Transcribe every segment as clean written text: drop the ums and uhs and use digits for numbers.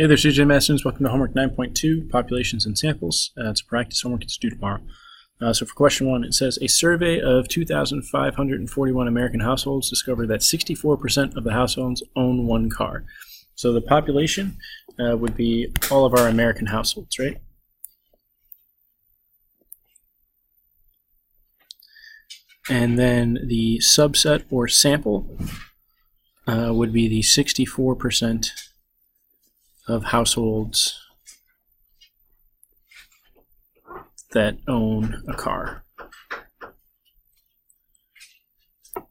Hey there, CJ Math students. Welcome to homework 9.2, Populations and Samples. It's a practice homework. It's due tomorrow. So for question 1, it says, a survey of 2,541 American households discovered that 64% of the households own one car. So the population would be all of our American households, right? And then the subset or sample would be the 64% of households that own a car. All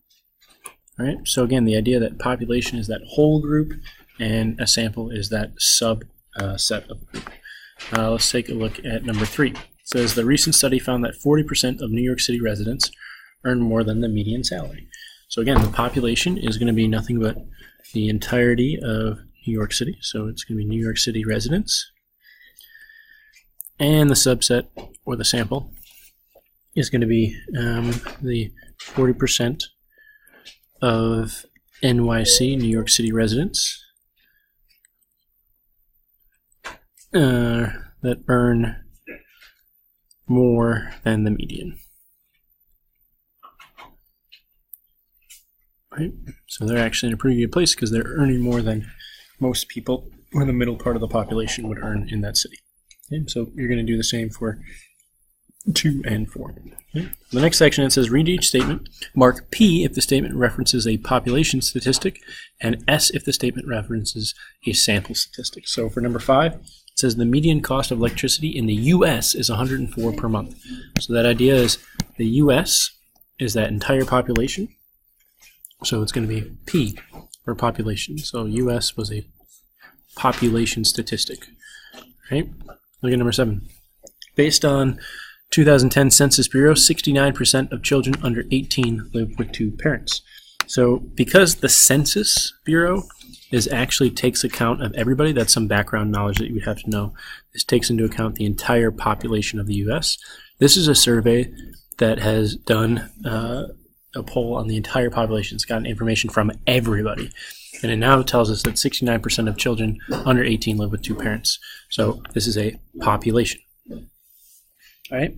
right, so again, the idea that population is that whole group and a sample is that subset of the group. Let's take a look at number 3. It says the recent study found that 40% of New York City residents earn more than the median salary. So again, the population is going to be nothing but the entirety of New York City, so it's going to be New York City residents, and the subset or the sample is going to be the 40% of NYC, New York City residents, that earn more than the median. Right? So they're actually in a pretty good place because they're earning more than most people or the middle part of the population would earn in that city. Okay? So you're going to do the same for 2 and 4. Okay? The next section, it says read each statement, mark P if the statement references a population statistic, and S if the statement references a sample statistic. So for number 5, it says the median cost of electricity in the U.S. is $104 per month. So that idea is the U.S. is that entire population. So it's going to be P for population. So U.S. was a population statistic. Right? Look at number 7. Based on 2010 Census Bureau, 69% of children under 18 live with 2 parents. So because the Census Bureau actually takes account of everybody, that's some background knowledge that you would have to know. This takes into account the entire population of the U.S. This is a survey that has done a poll on the entire population. It's gotten information from everybody. And it now tells us that 69% of children under 18 live with 2 parents. So this is a population. All right.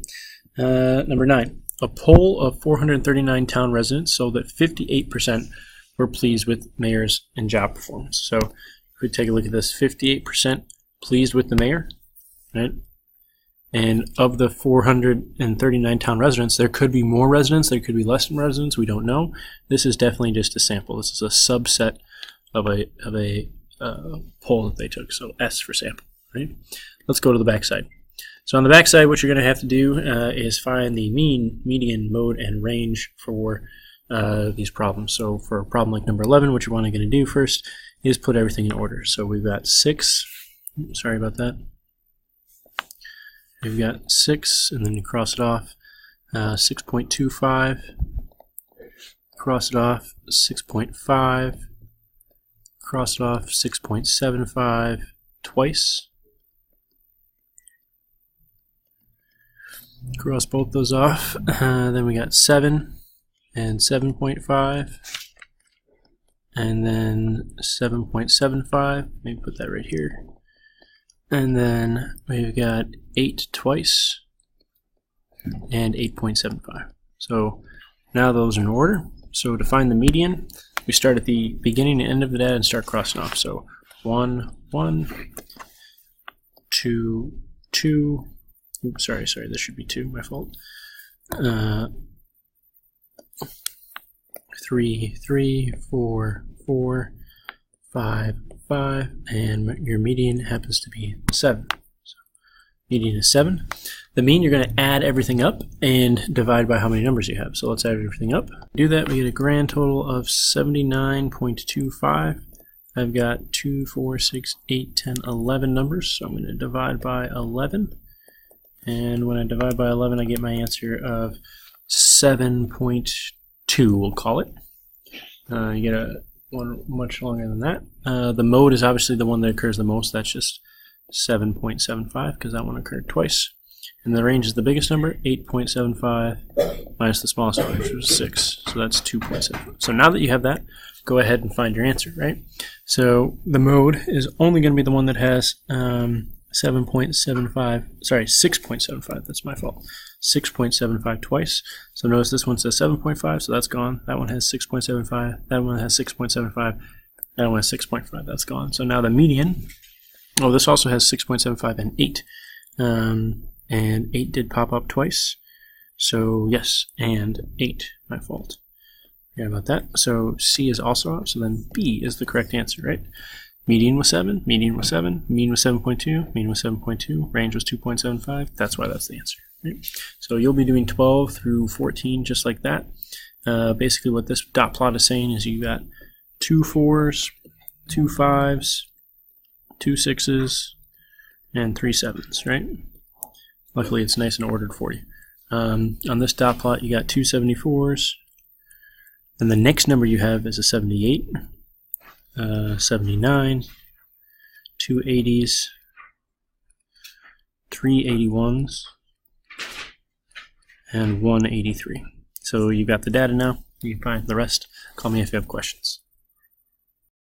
Number 9. A poll of 439 town residents showed that 58% were pleased with mayor's and job performance. So if we take a look at this, 58% pleased with the mayor, right? And of the 439 town residents, there could be more residents, there could be less residents, we don't know. This is definitely just a sample. This is a subset of a poll that they took. So S for sample, right? Let's go to the backside. So on the backside, what you're going to have to do is find the mean, median, mode, and range for these problems. So for a problem like number 11, what you're going to do first is put everything in order. So we've got 6, sorry about that. We've got 6, and then you cross it off, 6.25, cross it off, 6.5, cross it off, 6.75 twice, cross both those off, then we got 7 and 7.5, and then 7.75, maybe put that right here. And then we've got 8 twice and 8.75. So now those are in order. So to find the median, we start at the beginning and end of the data and start crossing off. So 1, 1, 2, 2. Oops, sorry, this should be 2, my fault. 3, 3, 4, 4, 5, 5, and your median happens to be 7. So median is 7. The mean, you're going to add everything up and divide by how many numbers you have. So let's add everything up. Do that, we get a grand total of 79.25. I've got 2, 4, 6, 8, 10, 11 numbers, so I'm going to divide by 11. And when I divide by 11, I get my answer of 7.2, we'll call it. You get one much longer than that. The mode is obviously the one that occurs the most. That's just 7.75 because that one occurred twice. And the range is the biggest number, 8.75 minus the smallest number, which was 6. So that's 2.7. So now that you have that, go ahead and find your answer, right? So the mode is only going to be the one that has 6.75, that's my fault, 6.75 twice. So notice this one says 7.5, so that's gone. That one has 6.75, that one has 6.75, that one has 6.5, that's gone. So now the median, oh, this also has 6.75 and 8, and 8 did pop up twice. So yes, and 8, my fault. Yeah, about that. So C is also up, so then B is the correct answer, right? Median was 7, median was 7, mean was 7.2, mean was 7.2, range was 2.75. That's why that's the answer, right? So you'll be doing 12 through 14 just like that. Basically what this dot plot is saying is you got 2 4s, 2 5s, 2 6s, and 3 7s, right? Luckily it's nice and ordered for you. On this dot plot you got 2 74s, then the next number you have is a 78, 79, 2 80s, 3 81s, and 1 83. So you got the data now. You can find the rest. Call me if you have questions.